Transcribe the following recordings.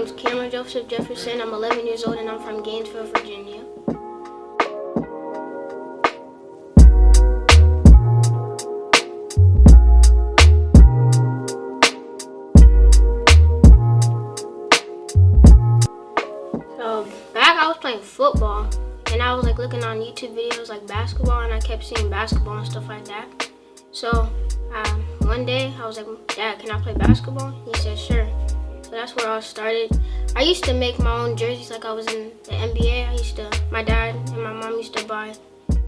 name's Cameron Jefferson. I'm 11 years old and I'm from Gainesville, Virginia. So back I was playing football and I was like looking on YouTube videos like basketball, and I kept seeing basketball and stuff like that. So one day I was like, Dad, can I play basketball? He said, sure. So that's where I started. I used to make my own jerseys like I was in the NBA. My dad and my mom used to buy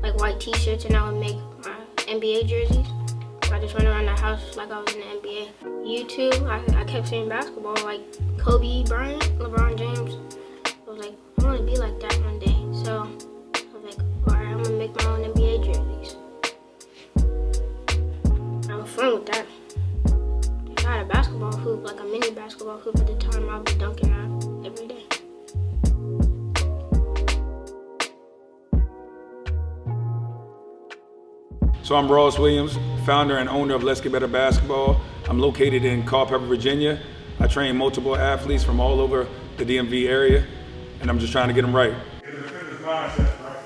like white t-shirts and I would make my NBA jerseys. So I just run around the house like I was in the NBA. YouTube, I kept seeing basketball like Kobe Bryant, LeBron James. I was like, I want to be like that one day. So I was like, alright, I'm gonna make my own NBA jerseys. I was fun with that. I had a basketball hoop, like a mini basketball hoop at the time. I would be dunking that every day. So I'm Ross Williams, founder and owner of Let's Get Better Basketball. I'm located in Culpeper, Virginia. I train multiple athletes from all over the DMV area, and I'm just trying to get them right. It's a fitness mindset, right?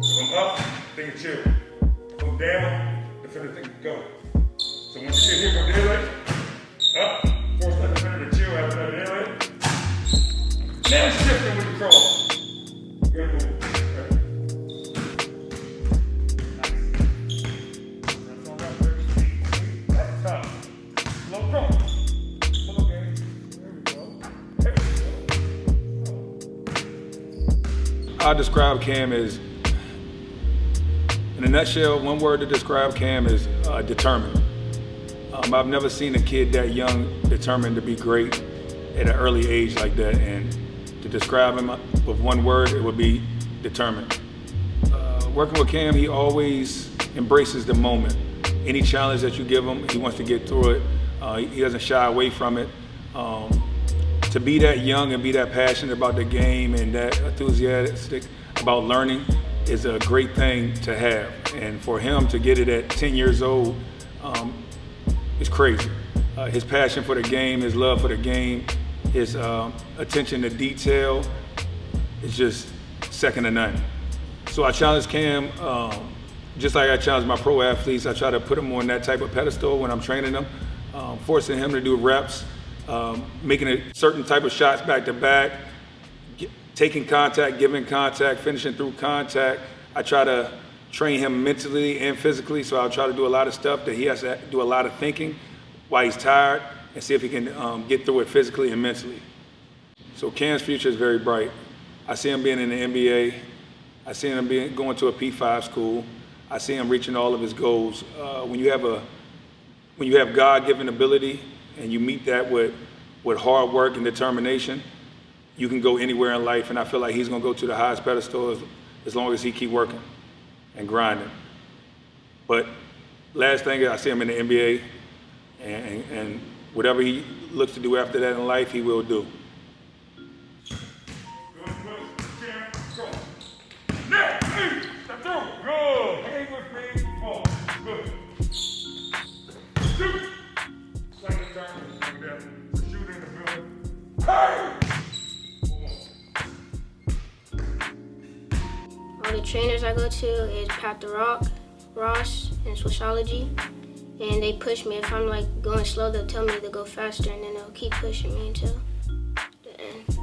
So I'm up, think of chill. Go down, the fitness thing go. So once you get here, go daylight, up, force that defender to chill after that daylight. Now shifting with the crawl. You gotta move, right? Nice. That's all right, baby. That's tough. Slow crawl. Slow game. There we go. There we go. I describe Cam as, in a nutshell, one word to describe Cam is determined. I've never seen a kid that young determined to be great at an early age like that, and to describe him with one word, it would be determined. Working with Cam, he always embraces the moment. Any challenge that you give him, he wants to get through it. He doesn't shy away from it. To be that young and be that passionate about the game and that enthusiastic about learning is a great thing to have. And for him to get it at 10 years old, it's crazy. His passion for the game, his love for the game, his attention to detail is just second to none. So I challenge Cam, just like I challenge my pro athletes. I try to put him on that type of pedestal when I'm training them, forcing him to do reps, making a certain type of shots back to back, taking contact, giving contact, finishing through contact. I try to train him mentally and physically, so I'll try to do a lot of stuff that he has to do a lot of thinking while he's tired, and see if he can get through it physically and mentally. So Cam's future is very bright. I see him being in the NBA. I see him going to a P5 school. I see him reaching all of his goals. When you have God-given ability and you meet that with hard work and determination, you can go anywhere in life, and I feel like he's gonna go to the highest pedestal as long as he keep working and grinding. But last thing is, I see him in the NBA, and whatever he looks to do after that in life, he will do. All the trainers I go to is Pat the Rock, Ross, and Swishology, and they push me. If I'm like going slow, they'll tell me to go faster, and then they'll keep pushing me until the end.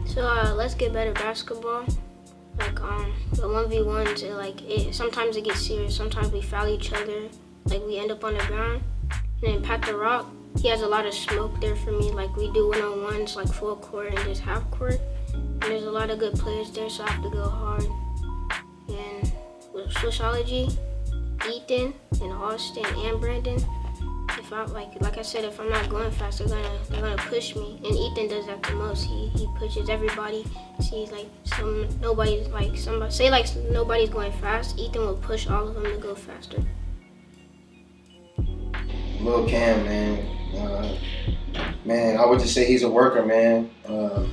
So let's get better basketball. Like the 1v1s, sometimes it gets serious. Sometimes we foul each other, like we end up on the ground. And then Pat the Rock, he has a lot of smoke there for me. Like we do one-on-ones, like full court and just half court. And there's a lot of good players there, so I have to go hard. And with Swishology, Ethan and Austin and Brandon, if I like I said, if I'm not going fast, they're gonna push me. And Ethan does that the most. He pushes everybody. Sees nobody's going fast. Ethan will push all of them to go faster. Lil Cam, man, I would just say he's a worker, man.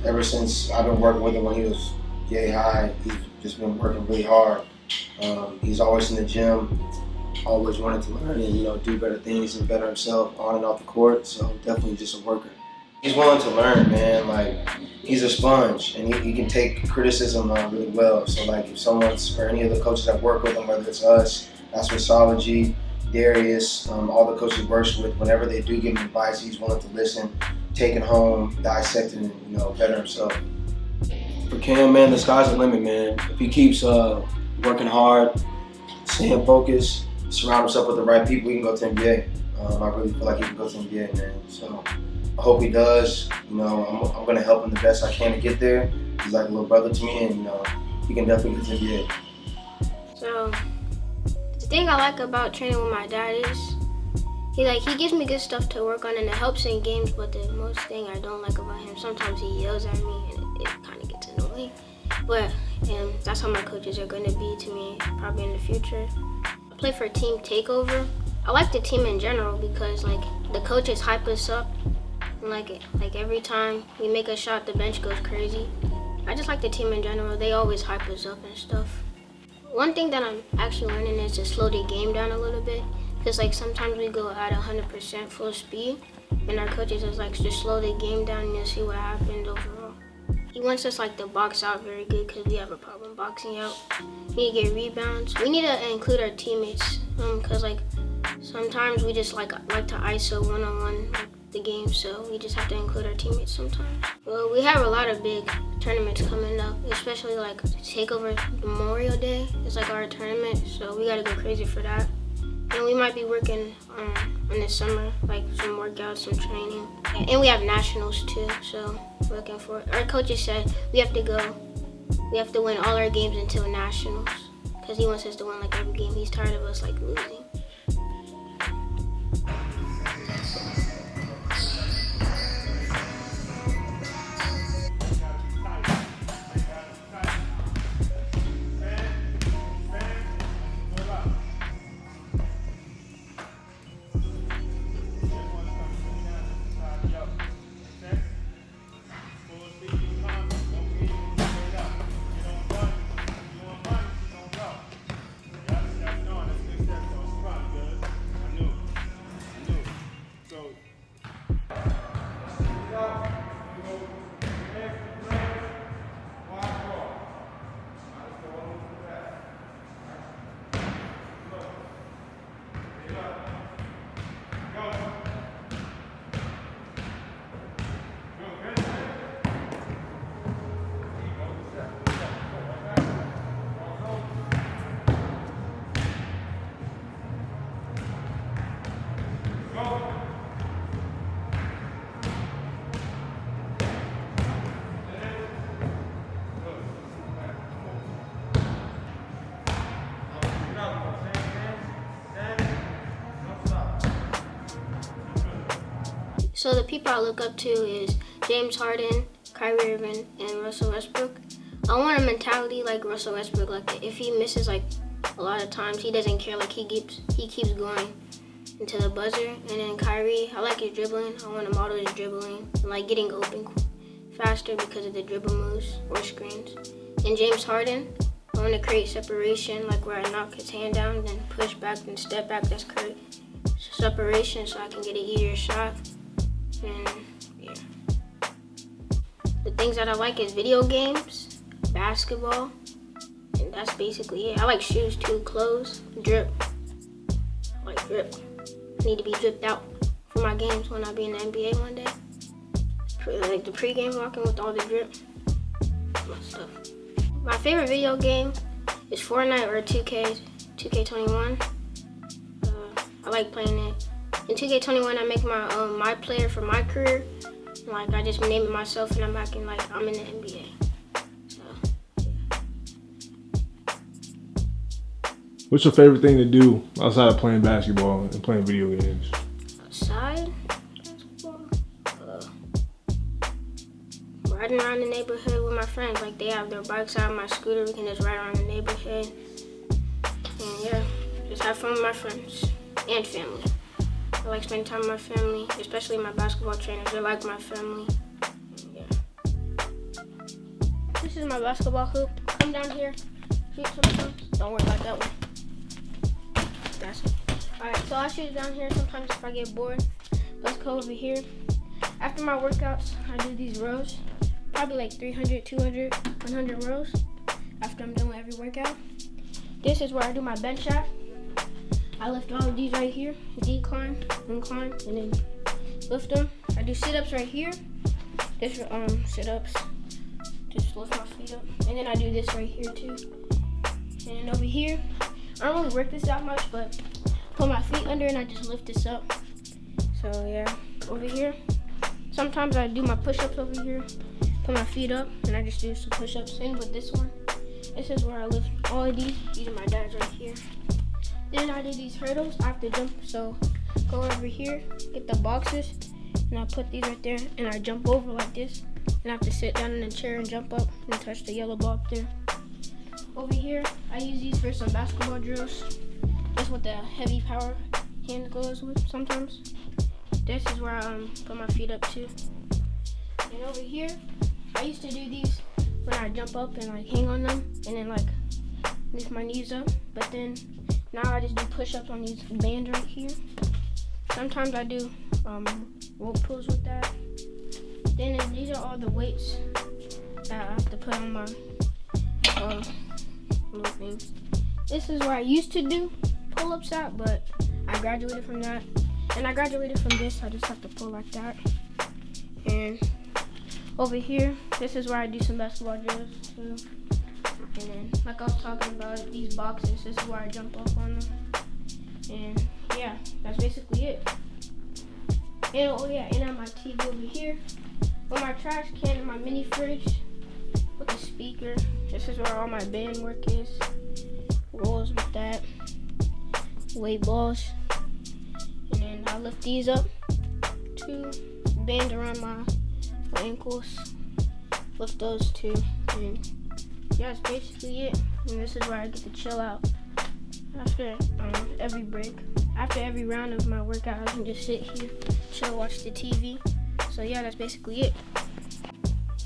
Ever since I've been working with him when he was yay high, he's just been working really hard. He's always in the gym, always wanted to learn and do better things and better himself on and off the court. So definitely just a worker. He's willing to learn, man. Like, he's a sponge, and he can take criticism really well. So, like, if someone's, or any of the coaches that work with him, whether it's us, that's Swishology, Darius, all the coaches he works with, whenever they do give him advice, he's willing to listen, take it home, dissect it, and, better himself. For Cam, man, the sky's the limit, man. If he keeps working hard, staying focused, surround himself with the right people, he can go to NBA. I really feel like he can go to NBA, man. So I hope he does. I'm going to help him the best I can to get there. He's like a little brother to me, and he can definitely get to NBA. So the thing I like about training with my dad is he gives me good stuff to work on, and it helps in games. But the most thing I don't like about him, sometimes he yells at me, and it kind of gets annoying. But that's how my coaches are going to be to me probably in the future. I play for Team Takeover. I like the team in general because the coaches hype us up, and like every time we make a shot, the bench goes crazy. I just like the team in general. They always hype us up and stuff. One thing that I'm actually learning is to slow the game down a little bit, because sometimes we go at 100% full speed, and our coaches is just slow the game down and you'll see what happens overall. He wants us to box out very good because we have a problem boxing out. We need to get rebounds. We need to include our teammates because sometimes we just like to ISO one-on-one the game, so we just have to include our teammates sometimes. Well, we have a lot of big tournaments coming up, especially Takeover Memorial Day is our tournament, so we gotta go crazy for that. And we might be working in the summer, some workouts, some training. And we have nationals too, so looking for it. Our coaches said we have to win all our games until nationals, because he wants us to win every game. He's tired of us losing. So the people I look up to is James Harden, Kyrie Irving, and Russell Westbrook. I want a mentality like Russell Westbrook. If he misses a lot of times, he doesn't care. He keeps going into the buzzer. And then Kyrie, I like his dribbling. I want to model his dribbling and getting open faster because of the dribble moves or screens. And James Harden, I want to create separation, where I knock his hand down, then push back, then step back. That's create separation so I can get an easier shot. And yeah. The things that I like is video games, basketball, and that's basically it. I like shoes too, clothes, drip. I like drip. I need to be dripped out for my games when I be in the NBA one day. The pre-game walking with all the drip, my stuff. My favorite video game is Fortnite or 2K21. I like playing it. In 2K21, I make my player for my career. I just name it myself, and I'm acting like I'm in the NBA. So, yeah. What's your favorite thing to do outside of playing basketball and playing video games? Outside basketball? Riding around the neighborhood with my friends. They have their bikes out, my scooter. We can just ride around the neighborhood. And yeah, just have fun with my friends and family. I like spending time with my family, especially my basketball trainers. They're like my family. Yeah. This is my basketball hoop. Come down here, shoot sometimes. Don't worry about that one. That's it. Alright, so I shoot down here sometimes if I get bored. Let's go over here. After my workouts, I do these rows, probably like 300, 200, 100 rows after I'm done with every workout. This is where I do my bench at. I lift all of these right here, decline, incline, and then lift them. I do sit-ups right here. This sit-ups, just lift my feet up. And then I do this right here too. And then over here, I don't really work this out much, but put my feet under and I just lift this up. So yeah, over here, sometimes I do my push-ups over here, put my feet up, and I just do some push-ups. And with this one, this is where I lift all of these. These are my dad's right here. Then I do these hurdles. I have to jump, so go over here, get the boxes, and I put these right there, and I jump over like this. And I have to sit down in the chair and jump up and touch the yellow ball up there. Over here, I use these for some basketball drills. That's what the heavy power hand goes with sometimes. This is where I put my feet up too. And over here, I used to do these when I jump up and like hang on them and then like lift my knees up. But then now I just do push-ups on these bands right here. Sometimes I do rope pulls with that. Then these are all the weights that I have to put on my little things. This is where I used to do pull-ups at, but I graduated from that. And I graduated from this, I just have to pull like that. And over here, this is where I do some basketball drills too. And then, like I was talking about, these boxes, this is where I jump up on them. And yeah, that's basically it. And oh yeah, and I have my TV over here. With my trash can and my mini fridge with the speaker. This is where all my band work is. Rolls with that. Weight balls. And then I lift these up. 2 bands around my ankles. Lift those 2. And yeah, that's basically it. And this is where I get to chill out after every break. After every round of my workout, I can just sit here, chill, watch the TV. So yeah, that's basically it.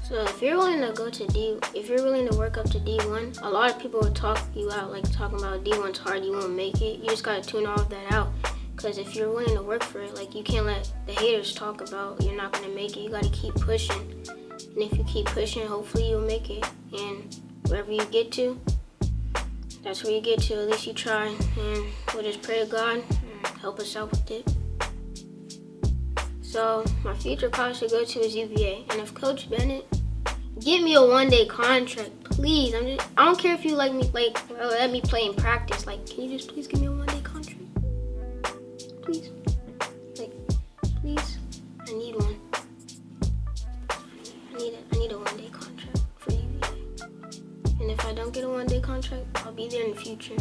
So if you're willing to if you're willing to work up to D1, a lot of people will talk you out, like talking about D1's hard, you won't make it. You just gotta tune all of that out. Because if you're willing to work for it, like you can't let the haters talk about you're not gonna make it. You gotta keep pushing. And if you keep pushing, hopefully you'll make it. And wherever you get to, that's where you get to. At least you try. And we'll just pray to God and help us out with it. So my future college to go to is UVA. And if Coach Bennett, get me a 1-day contract, please. I don't care if you let me play in practice. Like, can you just please give me a 1-day contract? Please. Like, please. I need one. I need a 1-day contract for UVA. And if I don't get a 1-day contract, I'll be there in the future.